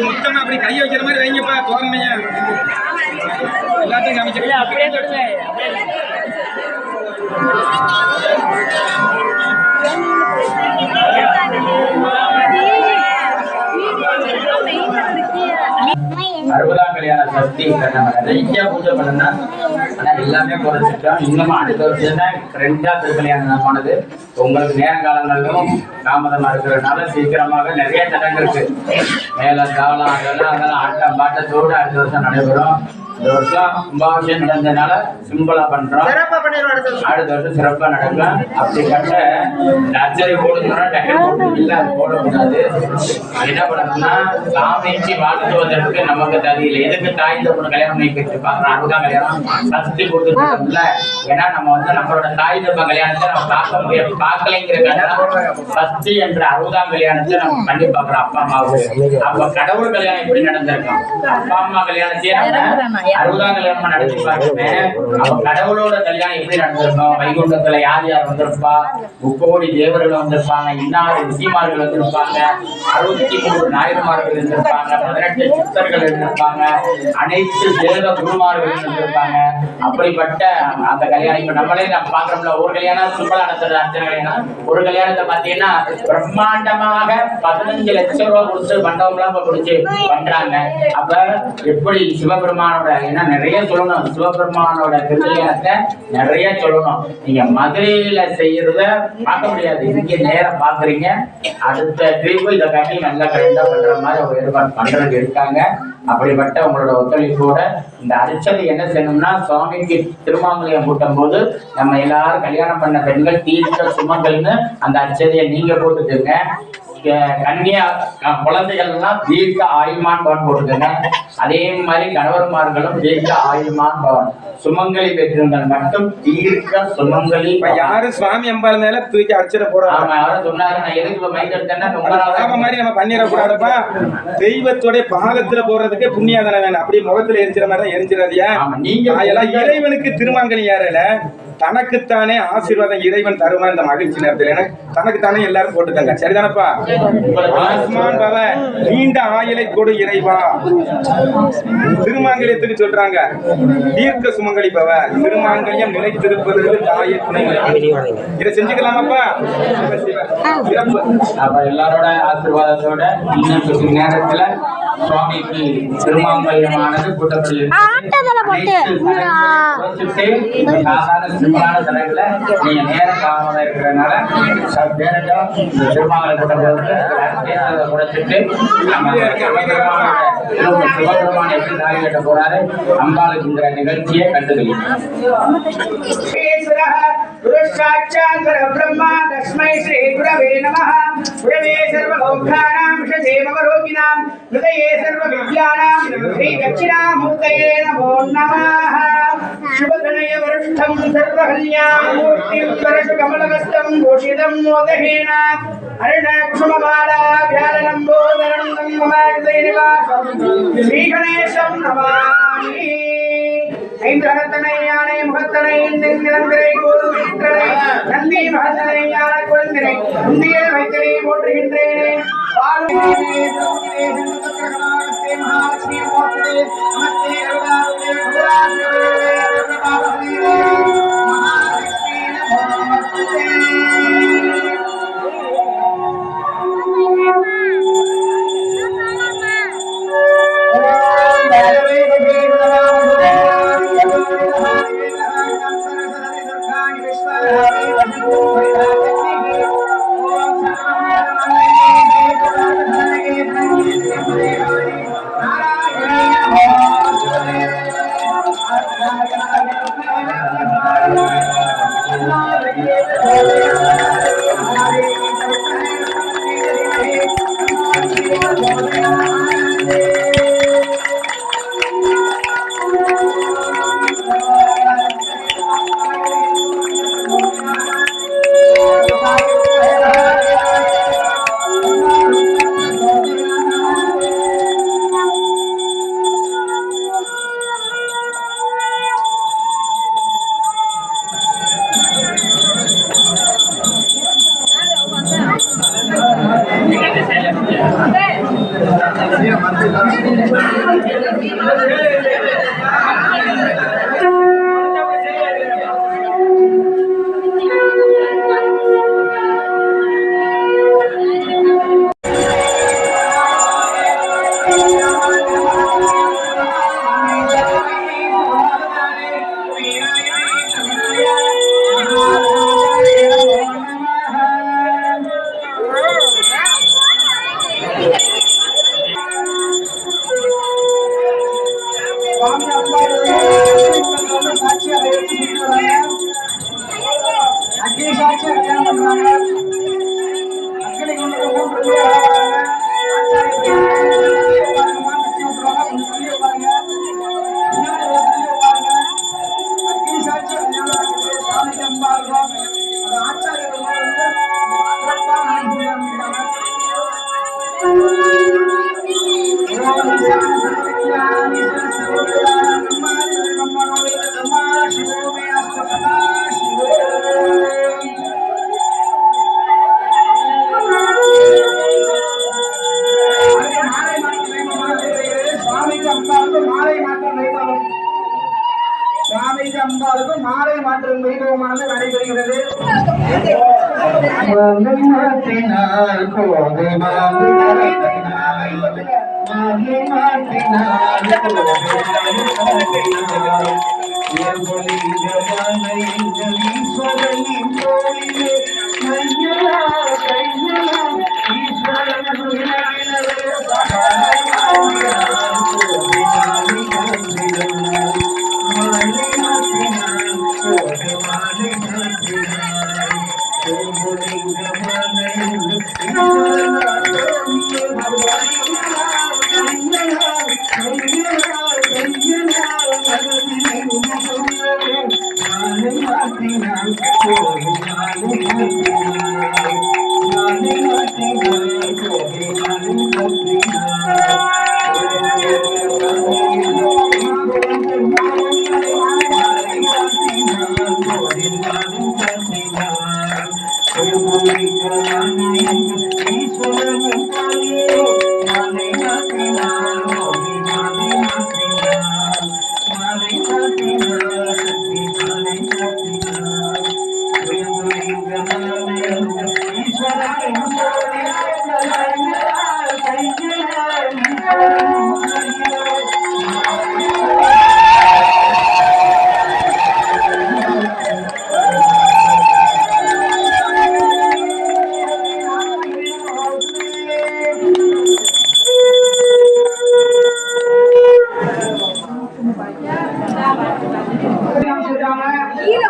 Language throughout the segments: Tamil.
மொத்தமா அப்படி கையை வைக்கிற மாதிரி வைங்கப்பா தோரணையா எல்லாத்தையும் காமிச்சிருக்கேன் அப்படியே தொடுங்க அறுபதாம் கல்யாண சக்தி நம்ம நிறைய பூஜை பண்ணா ஆனா எல்லாமே குறைச்சிட்டோம். இன்னும் அடுத்த வருஷம் தான் ரெண்டா திருக்கல்யாணம் போனது. உங்களுக்கு நேர காலங்களிலும் தாமதமா இருக்கிறதுனால சீக்கிரமாக நிறைய சடங்கு இருக்கு. மேல தாளம் அதெல்லாம் ஆட்டம் பாட்டத்தோடு அடுத்த வருஷம் நடைபெறும். இந்த வருஷம் கும்பாபிஷேகம் நடந்ததுனால சிம்பிளா பண்றோம். அடுத்த வருஷம் சிறப்பா நடக்கும். அப்படிப்பட்ட நர்சரி போடுறோம்னா டக்குனு போட்டு இல்லை அது போடக்கூடாது. என்ன பண்ணணும்னா சாமிக்கு வாழ்த்துவதற்கு நமக்கு தெரியல எதுக்கு தாய் தப்பு கல்யாணம் பண்ணி வச்சிருப்பாங்க. அறுபதாம் கல்யாணம் சக்தி கொடுத்துருக்கோம்ல. ஏன்னா நம்ம நம்மளோட தாய் தப்ப கல்யாணத்தை நம்ம பார்க்க முடியாது. பார்க்கலைங்கிறதுனால சக்தி என்ற 60ஆம் கல்யாணத்தை நம்ம பண்ணி பார்க்கிறோம் அப்பா அம்மாவுக்கு. அப்ப கடவுள் கல்யாணம் எப்படி நடந்திருக்கோம்? அப்பா அம்மா கல்யாணத்தையே நம்ம 60ஆம் கல்யாணமா நடத்தி பார்க்கணுமே. அப்ப கடவுளோட கல்யாணம் எப்படி நடந்திருக்கோம்? வைகுண்டத்துல யார் யார் வந்திருப்பா? 30 தேவர்கள் வந்திருப்பாங்க, இன்னாறு ரிஷிமார்கள் வந்திருப்பாங்க, 63 நாயன்மார்கள் இருந்திருப்பாங்க, 18 சித்தர்கள் இருந்திருப்பாங்க, அனைத்து வேத குருமார்கள் இருந்திருப்பாங்க. அப்படிப்பட்ட அந்த கல்யாணம் இப்ப நம்மளே நம்ம பாக்குறோம்ல. ஒரு கல்யாணம் சிம்பிளா நடத்துறது அர்ச்சனை கல்யாணம். ஒரு கல்யாணத்தை பாத்தீங்கன்னா பிரம்மாண்டமாக 15 லட்சம் ரூபாய் கொடுத்து மண்டபம்லாம் கொடுத்து பண்றாங்க. அப்ப எப்படி சிவபெருமானோட ஏன்னா நிறைய சொல்லணும். சிவபெருமானோட திருக்கல்யாணத்தை நிறைய சொல்லணும். நீங்க மதுரையில செய்யறத பார்க்க முடியாது. இங்க நேரம் பாக்குறீங்க. அடுத்த ட்ரிப்பு இதை கட்டி நல்லா கரெக்டா பண்ற மாதிரி ஒரு ஏற்பாடு பண்றது இருக்காங்க. அப்படிப்பட்ட உங்களோட ஒத்துழைப்போட இந்த அர்ச்சனை என்ன செய்யணும்னா சுவாமிக்கு திருமாங்கல்யம் கூட்டும் போது நம்ம எல்லாரும் கல்யாணம் பண்ண பெண்கள் தீர்க்க சுமங்கல்னு அந்த அர்ச்சனையை நீங்க போட்டுக்கோங்க. கன்னியா குழந்தைகள் எல்லாம் தீர்க்க ஆயுள்மான் பவன் போட்டுக்கோங்க. அதே மாதிரி கணவன்மார்களும் தீர்க்க ஆயுள்மான் பவன். சுமங்கலி பெற்றவங்கள் மட்டும் தீர்க்க சுமங்கலி. யாரும் சுவாமி அம்பாள் மேல தூக்கி அர்ச்சனை போட. ஆமா யாரும் சொன்னாரு. நான் எதுக்கு மைண்ட் எடுத்தேன்னா ரொம்ப மாதிரி நம்ம பண்ணிடக்கூடாதுப்பா. தெய்வத்தோட பாதத்துல போடுறதுக்கு புண்ணியாதனை வேணும். அப்படி முகத்துல எரிஞ்சிட மாதிரி தான் எரிஞ்சிடாதியா. நீங்க எல்லாம் இறைவனுக்கு திருமாங்கனி யாரில தனக்குத்தானே ஆசீர்வாதம் இறைவன் தருமா இந்த மகிழ்ச்சி நேரத்துல தனக்குத்தானே எல்லாரும் போட்டுக்காங்க. சரிதானப்பா? ஆஸ்மான் பவ நீண்ட ஆயுளை கொடு இறைவா. திருமாங்கல்யத்துக்கு சொல்றாங்க தீர்க்க சுமங்கலி பவ. திருமாங்கல்யம் நிலைத்திருப்பதற்கு தாயை துணை. இதை செஞ்சுக்கலாமாப்பா? அப்ப எல்லாரோட ஆசீர்வாதத்தோட இன்னும் நேரத்துல சுவாமிக்கு திருமாங்கல்யமானது கூட்டத்தில் சிம்பிளான தலைகளை நீங்க நேரம் காரணமாக இருக்கிறதுனால இந்த திருமங்கல கூட்டத்தை குறைச்சிட்டு நம்ம சிவபெருமான் எப்படி தாலி கட்ட போறாரு அம்பாளுக்குங்கிற நிகழ்ச்சியை கண்டுகளிங்க. ब्रह्मा तस्मै श्री गुरवे नमः. गुरवे सर्वभौभानां षडेवरोगिणां हृदये सर्वविद्यानां श्री दक्षिणामूर्तये नमो नमः. शुभधनय वरुष्ठं सर्वकल्याणमूर्तिं परशुकमलवस्तं भूषितं मोदहेन अरुणाक्षममालाभ्यालम्बोदरं ममाहृदये निवासं श्रीगणेशं नमामि. ஐந்து கரத்தனை யானை முகத்தனை நிலந்திரை கோதுமை நந்தி மகத்தனை யானை குழந்திரை உந்தியில் வைத்தனை போற்றுகின்றேனே மகாலட்சுமி நமஸ்தே மாலை மாற்றும் வைபவமானது நடைபெறுகிறது.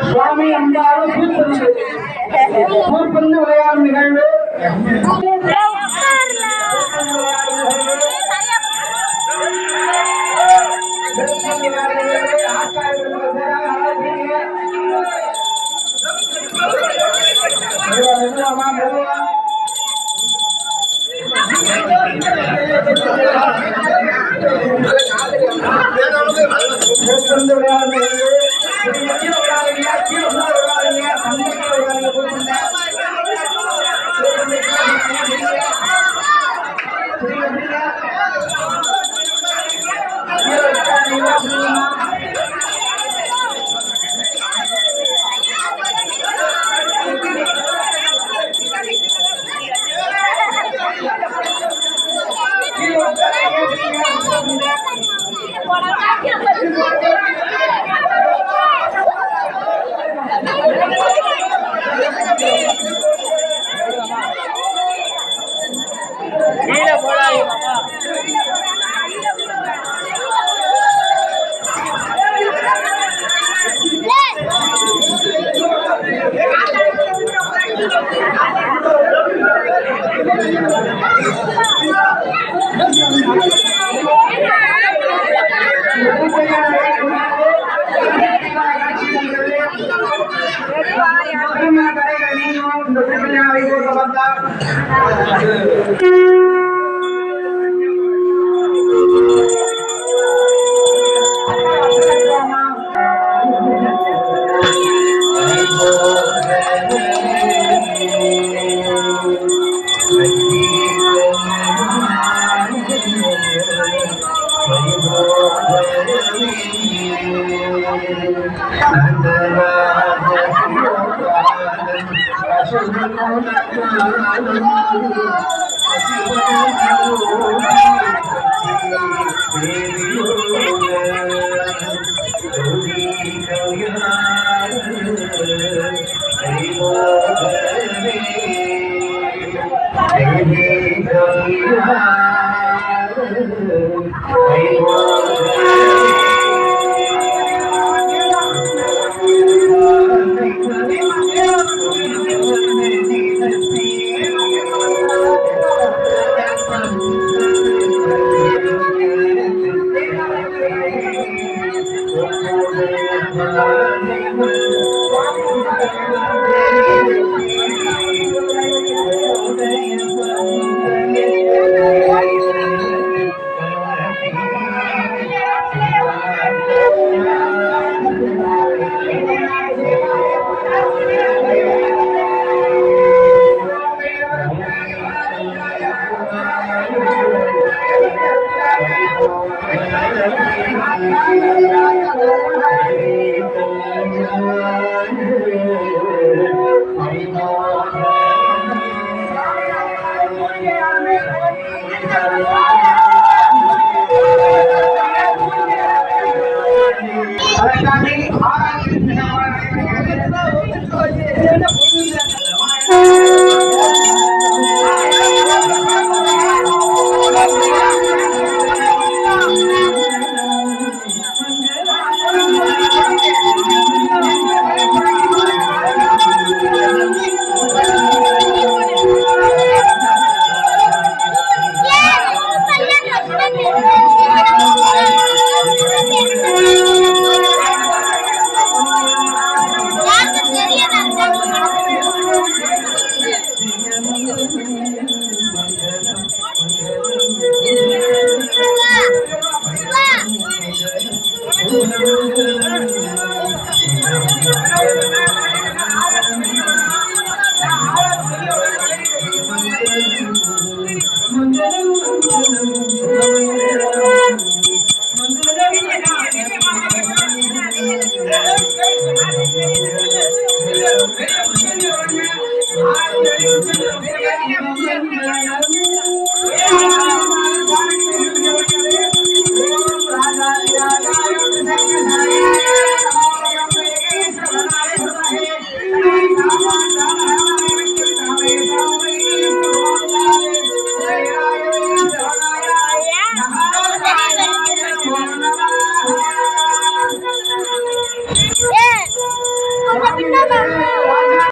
சுவாமி அம்பாலும் பூப்பந்து விளையாடும் நிகழ்வு பூப்பந்து விளையாடும் Yeah.